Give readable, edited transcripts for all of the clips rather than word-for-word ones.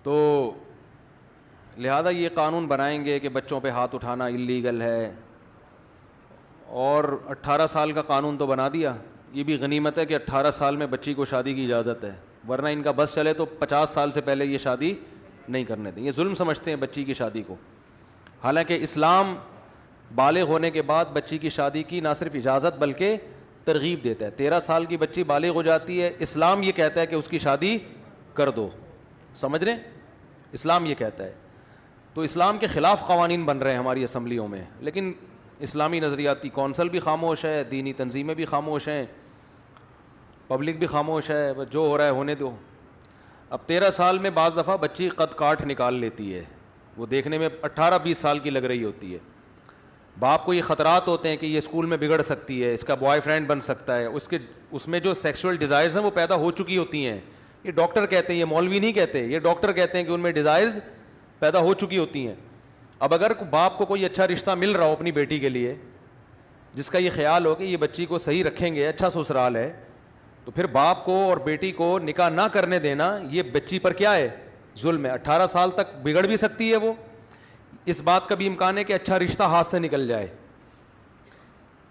تو لہذا یہ قانون بنائیں گے کہ بچوں پہ ہاتھ اٹھانا اللیگل ہے، اور 18 سال کا قانون تو بنا دیا. یہ بھی غنیمت ہے کہ 18 سال میں بچی کو شادی کی اجازت ہے، ورنہ ان کا بس چلے تو 50 سال سے پہلے یہ شادی نہیں کرنے دیں. یہ ظلم سمجھتے ہیں بچی کی شادی کو، حالانکہ اسلام بالغ ہونے کے بعد بچی کی شادی کی نہ صرف اجازت بلکہ ترغیب دیتا ہے. 13 سال کی بچی بالغ ہو جاتی ہے، اسلام یہ کہتا ہے کہ اس کی شادی کر دو. سمجھ رہے ہیں؟ اسلام یہ کہتا ہے. تو اسلام کے خلاف قوانین بن رہے ہیں ہماری اسمبلیوں میں، لیکن اسلامی نظریاتی کونسل بھی خاموش ہے، دینی تنظیمیں بھی خاموش ہیں، پبلک بھی خاموش ہے. جو ہو رہا ہے ہونے دو. اب 13 سال میں بعض دفعہ بچی قد کاٹ نکال لیتی ہے، وہ دیکھنے میں 18-20 سال کی لگ رہی ہوتی ہے. باپ کو یہ خطرات ہوتے ہیں کہ یہ اسکول میں بگڑ سکتی ہے، اس کا بوائے فرینڈ بن سکتا ہے، اس میں جو سیکشول ڈیزائرز ہیں وہ پیدا ہو چکی ہوتی ہیں. یہ ڈاکٹر کہتے ہیں، یہ مولوی نہیں کہتے، یہ ڈاکٹر کہتے ہیں کہ ان میں ڈیزائرز پیدا ہو چکی ہوتی ہیں. اب اگر باپ کو کوئی اچھا رشتہ مل رہا ہو اپنی بیٹی کے لیے، جس کا یہ خیال ہو کہ یہ بچی کو صحیح رکھیں گے، اچھا سسرال ہے، تو پھر باپ کو اور بیٹی کو نکاح نہ کرنے دینا یہ بچی پر کیا ہے؟ ظلم ہے. 18 سال تک بگڑ بھی سکتی ہے وہ. اس بات کا بھی امکان ہے کہ اچھا رشتہ ہاتھ سے نکل جائے.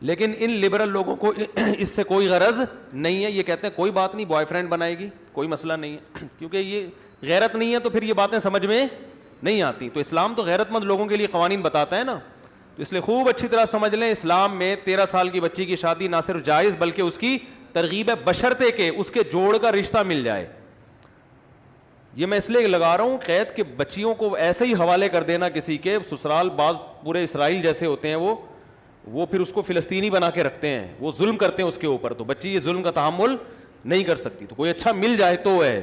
لیکن ان لبرل لوگوں کو اس سے کوئی غرض نہیں ہے. یہ کہتے ہیں کوئی بات نہیں، بوائے فرینڈ بنائے گی، کوئی مسئلہ نہیں ہے. کیونکہ یہ غیرت نہیں ہے تو پھر یہ باتیں سمجھ میں نہیں آتی. تو اسلام تو غیرت مند لوگوں کے لیے قوانین بتاتا ہے نا. تو اس لیے خوب اچھی طرح سمجھ لیں، اسلام میں 13 سال کی بچی کی شادی نہ صرف جائز بلکہ اس کی ترغیب ہے، بشرطے کہ اس کے جوڑ کا رشتہ مل جائے. یہ میں اس لیے لگا رہا ہوں قید کہ بچیوں کو ایسے ہی حوالے کر دینا کسی کے سسرال، بعض پورے اسرائیل جیسے ہوتے ہیں وہ پھر اس کو فلسطینی بنا کے رکھتے ہیں، وہ ظلم کرتے ہیں اس کے اوپر. تو بچی یہ ظلم کا تحمل نہیں کر سکتی. تو کوئی اچھا مل جائے تو ہے،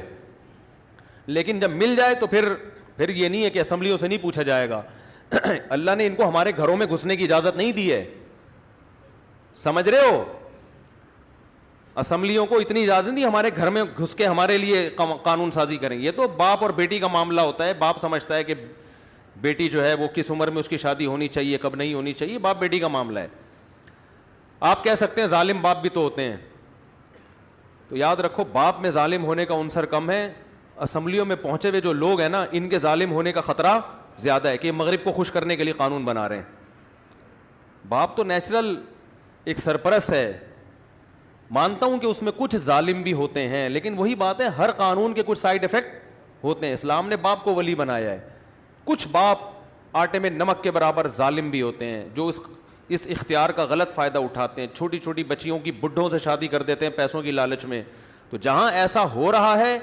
لیکن جب مل جائے تو پھر یہ نہیں ہے کہ اسمبلیوں سے نہیں پوچھا جائے گا. اللہ نے ان کو ہمارے گھروں میں گھسنے کی اجازت نہیں دی ہے. سمجھ رہے ہو؟ اسمبلیوں کو اتنی اجازت نہیں دی ہمارے گھر میں گھس کے ہمارے لیے قانون سازی کریں. یہ تو باپ اور بیٹی کا معاملہ ہوتا ہے. باپ سمجھتا ہے کہ بیٹی جو ہے وہ کس عمر میں اس کی شادی ہونی چاہیے، کب نہیں ہونی چاہیے، باپ بیٹی کا معاملہ ہے. آپ کہہ سکتے ہیں ظالم باپ بھی تو ہوتے ہیں. تو یاد رکھو باپ میں ظالم ہونے کا عنصر کم ہے. اسمبلیوں میں پہنچے ہوئے جو لوگ ہیں نا، ان کے ظالم ہونے کا خطرہ زیادہ ہے کہ یہ مغرب کو خوش کرنے کے لیے قانون بنا رہے ہیں. باپ تو نیچرل ایک سرپرست ہے. مانتا ہوں کہ اس میں کچھ ظالم بھی ہوتے ہیں، لیکن وہی بات ہے ہر قانون کے کچھ سائیڈ ایفیکٹ ہوتے ہیں. اسلام نے باپ کو ولی بنایا ہے. کچھ باپ آٹے میں نمک کے برابر ظالم بھی ہوتے ہیں جو اس اختیار کا غلط فائدہ اٹھاتے ہیں. چھوٹی چھوٹی بچیوں کی بڈھوں سے شادی کر دیتے ہیں پیسوں کی لالچ میں. تو جہاں ایسا ہو رہا ہے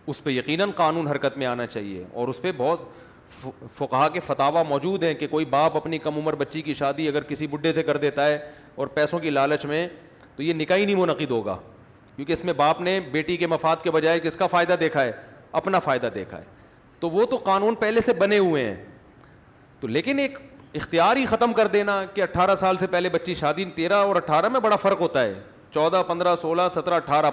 اس پہ یقیناً قانون حرکت میں آنا چاہیے. اور اس پہ بہت فقہا کے فتاوی موجود ہیں کہ کوئی باپ اپنی کم عمر بچی کی شادی اگر کسی بڈھے سے کر دیتا ہے اور پیسوں کی لالچ میں، تو یہ نکاح ہی نہیں منعقد ہوگا. کیونکہ اس میں باپ نے بیٹی کے مفاد کے بجائے کس کا فائدہ دیکھا ہے؟ اپنا فائدہ دیکھا ہے. تو وہ تو قانون پہلے سے بنے ہوئے ہیں. تو لیکن ایک اختیار ہی ختم کر دینا کہ 18 سال سے پہلے بچی شادی، 13 اور 18 میں بڑا فرق ہوتا ہے. 14 15 16 17 18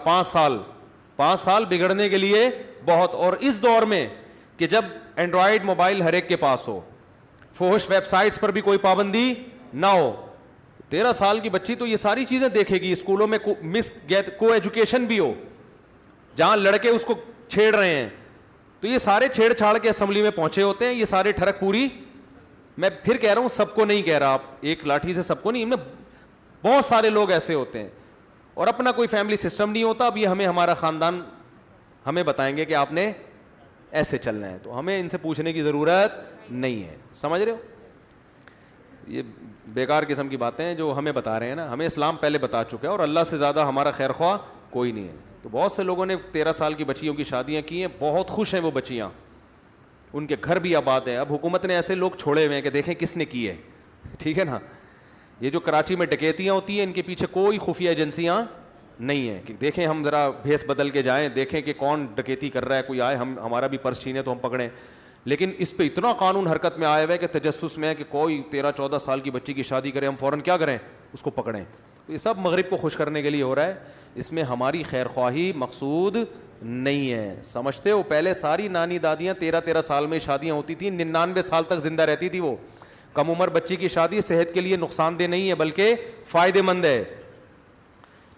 5 سال بگڑنے کے لیے بہت. اور اس دور میں کہ جب اینڈرائڈ موبائل ہر ایک کے پاس ہو، فحش ویب سائٹس پر بھی کوئی پابندی نہ ہو، 13 سال کی بچی تو یہ ساری چیزیں دیکھے گی. اسکولوں میں کو ایجوکیشن بھی ہو جہاں لڑکے اس کو چھیڑ رہے ہیں، تو یہ سارے چھیڑ چھاڑ کے اسمبلی میں پہنچے ہوتے ہیں. یہ سارے ٹھڑک پوری، میں پھر کہہ رہا ہوں سب کو نہیں کہہ رہا، آپ ایک لاٹھی سے سب کو نہیں، ان میں بہت سارے لوگ ایسے ہوتے ہیں اور اپنا کوئی فیملی سسٹم نہیں ہوتا. اب یہ ہمارا خاندان ہمیں بتائیں گے کہ آپ نے ایسے چلنا ہے، تو ہمیں ان سے پوچھنے کی ضرورت نہیں ہے. سمجھ رہے ہو؟ یہ بیکار قسم کی باتیں ہیں جو ہمیں بتا رہے ہیں نا. ہمیں اسلام پہلے بتا چکا ہے اور اللہ سے زیادہ ہمارا خیر خواہ کوئی نہیں ہے. تو بہت سے لوگوں نے 13 سال کی بچیوں کی شادیاں کی ہیں، بہت خوش ہیں وہ بچیاں، ان کے گھر بھی آباد ہیں. اب حکومت نے ایسے لوگ چھوڑے ہوئے ہیں کہ دیکھیں کس نے کی ہے. ٹھیک ہے نا؟ یہ جو کراچی میں ڈکیتیاں ہوتی ہیں ان کے پیچھے کوئی خفیہ ایجنسیاں نہیں ہیں کہ دیکھیں ہم ذرا بھیس بدل کے جائیں، دیکھیں کہ کون ڈکیتی کر رہا ہے، کوئی آئے ہمارا بھی پرس چھینے تو ہم پکڑیں. لیکن اس پہ اتنا قانون حرکت میں آیا ہوا ہے کہ تجسس میں ہے کہ کوئی 13-14 سال کی بچی کی شادی کرے ہم فوراً کیا کریں؟ اس کو پکڑیں. یہ سب مغرب کو خوش کرنے کے لیے ہو رہا ہے. اس میں ہماری خیر خواہی مقصود نہیں ہے. سمجھتے ہو؟ پہلے ساری نانی دادیاں 13 سال میں شادیاں ہوتی تھیں، 99 سال تک زندہ رہتی تھی. وہ کم عمر بچی کی شادی صحت کے لیے نقصان دہ نہیں ہے بلکہ فائدہ مند ہے.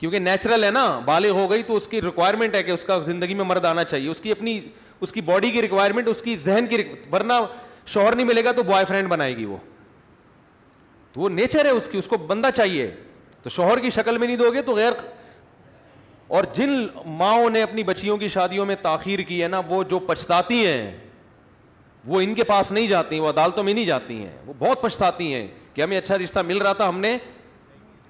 کیونکہ نیچرل ہے نا, بالغ ہو گئی تو اس کی ریکوائرمنٹ ہے کہ اس کا زندگی میں مرد آنا چاہیے, اس کی اپنی اس کی باڈی کی ریکوائرمنٹ, اس کی ذہن کی, ورنہ شوہر نہیں ملے گا تو بوائے فرینڈ بنائے گی وہ, تو وہ نیچر ہے اس کی, اس کو بندہ چاہیے. تو شوہر کی شکل میں نہیں دو گے تو غیر. اور جن ماؤں نے اپنی بچیوں کی شادیوں میں تاخیر کی ہے نا, وہ جو پچھتاتی ہیں وہ ان کے پاس نہیں جاتی, وہ عدالتوں میں نہیں جاتی ہیں, وہ بہت پچھتاتی ہیں کہ ہمیں اچھا رشتہ مل رہا تھا ہم نے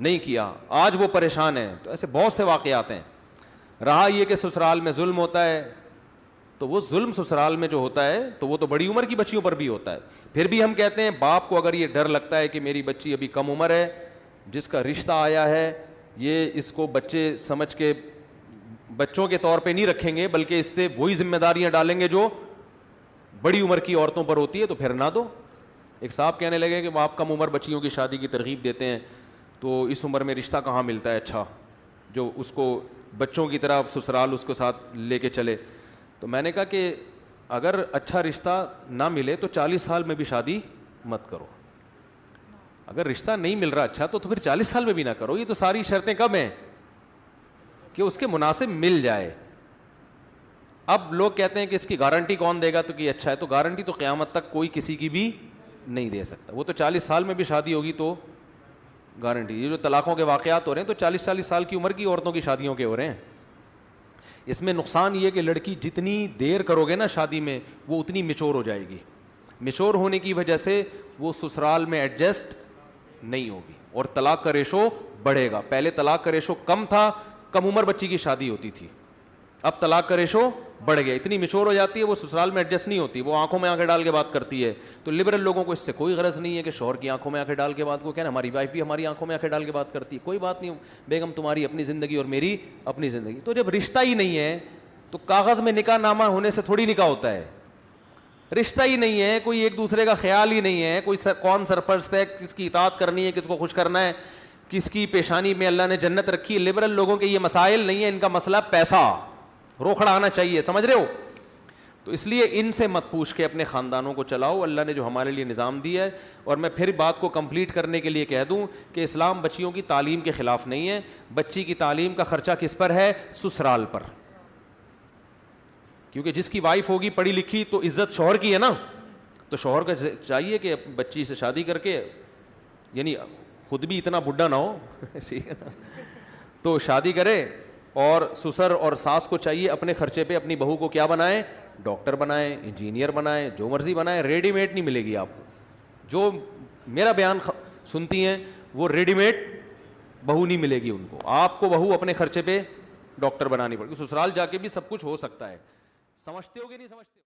نہیں کیا, آج وہ پریشان ہیں. تو ایسے بہت سے واقعات ہیں. رہا یہ کہ سسرال میں ظلم ہوتا ہے, تو وہ ظلم سسرال میں جو ہوتا ہے تو وہ تو بڑی عمر کی بچیوں پر بھی ہوتا ہے. پھر بھی ہم کہتے ہیں باپ کو اگر یہ ڈر لگتا ہے کہ میری بچی ابھی کم عمر ہے, جس کا رشتہ آیا ہے یہ اس کو بچے سمجھ کے بچوں کے طور پہ نہیں رکھیں گے, بلکہ اس سے وہی ذمہ داریاں ڈالیں گے جو بڑی عمر کی عورتوں پر ہوتی ہے, تو پھر نہ دو. ایک صاحب کہنے لگے کہ آپ کم عمر بچیوں کی شادی کی ترغیب دیتے ہیں, تو اس عمر میں رشتہ کہاں ملتا ہے اچھا جو اس کو بچوں کی طرح سسرال اس کو ساتھ لے کے چلے. تو میں نے کہا کہ اگر اچھا رشتہ نہ ملے تو 40 سال میں بھی شادی مت کرو. اگر رشتہ نہیں مل رہا اچھا تو پھر 40 سال میں بھی نہ کرو. یہ تو ساری شرطیں کب ہیں کہ اس کے مناسب مل جائے. اب لوگ کہتے ہیں کہ اس کی گارنٹی کون دے گا, تو کہ اچھا ہے, تو گارنٹی تو قیامت تک کوئی کسی کی بھی نہیں دے سکتا. وہ تو 40 سال میں بھی شادی ہوگی تو گارنٹی. یہ جو طلاقوں کے واقعات ہو رہے ہیں تو 40 سال کی عمر کی عورتوں کی شادیوں کے ہو رہے ہیں. اس میں نقصان یہ کہ لڑکی جتنی دیر کرو گے نا شادی میں وہ اتنی میچور ہو جائے گی. میچور ہونے کی وجہ سے وہ سسرال میں ایڈجسٹ نہیں ہوگی اور طلاق کا ریشو بڑھے گا. پہلے طلاق کا ریشو کم تھا, کم عمر بچی کی شادی ہوتی تھی, اب طلاق کا ریشو بڑھ گیا. اتنی میچور ہو جاتی ہے وہ سسرال میں ایڈجسٹ نہیں ہوتی, وہ آنکھوں میں آنکھیں ڈال کے بات کرتی ہے. تو لبرل لوگوں کو اس سے کوئی غرض نہیں ہے کہ شوہر کی آنکھوں میں آنکھیں ڈال کے بات کو کہنا, ہماری وائف بھی ہماری آنکھوں میں آنکھیں ڈال کے بات کرتی ہے, کوئی بات نہیں بیگم, تمہاری اپنی زندگی اور میری اپنی زندگی. تو جب رشتہ ہی نہیں ہے تو کاغذ میں نکاح نامہ ہونے سے تھوڑی نکاح ہوتا ہے. رشتہ ہی نہیں ہے, کوئی ایک دوسرے کا خیال ہی نہیں ہے, کوئی کون سرپرست ہے, کس کی اطاعت کرنی ہے, کس کو خوش کرنا ہے, کس کی پیشانی میں اللہ نے جنت رکھی. لبرل لوگوں کے یہ مسائل نہیں ہے, ان کا مسئلہ پیسہ, روکھڑا آنا چاہیے, سمجھ رہے ہو. تو اس لیے ان سے مت پوچھ کے اپنے خاندانوں کو چلاؤ, اللہ نے جو ہمارے لیے نظام دیا ہے. اور میں پھر بات کو کمپلیٹ کرنے کے لیے کہہ دوں کہ اسلام بچیوں کی تعلیم کے خلاف نہیں ہے. بچی کی تعلیم کا خرچہ کس پر ہے؟ سسرال پر. کیونکہ جس کی وائف ہوگی پڑھی لکھی تو عزت شوہر کی ہے نا, تو شوہر کا چاہیے کہ بچی سے شادی کر کے, یعنی خود بھی اتنا بڈھا نہ ہو تو شادی کرے, اور سسر اور ساس کو چاہیے اپنے خرچے پہ اپنی بہو کو کیا بنائیں, ڈاکٹر بنائیں, انجینئر بنائیں, جو مرضی بنائیں. ریڈی میڈ نہیں ملے گی آپ کو. جو میرا بیان سنتی ہیں وہ ریڈی میڈ بہو نہیں ملے گی ان کو. آپ کو بہو اپنے خرچے پہ ڈاکٹر بنانی پڑے گی. سسرال جا کے بھی سب کچھ ہو سکتا ہے. سمجھتے ہو کہ نہیں سمجھتے؟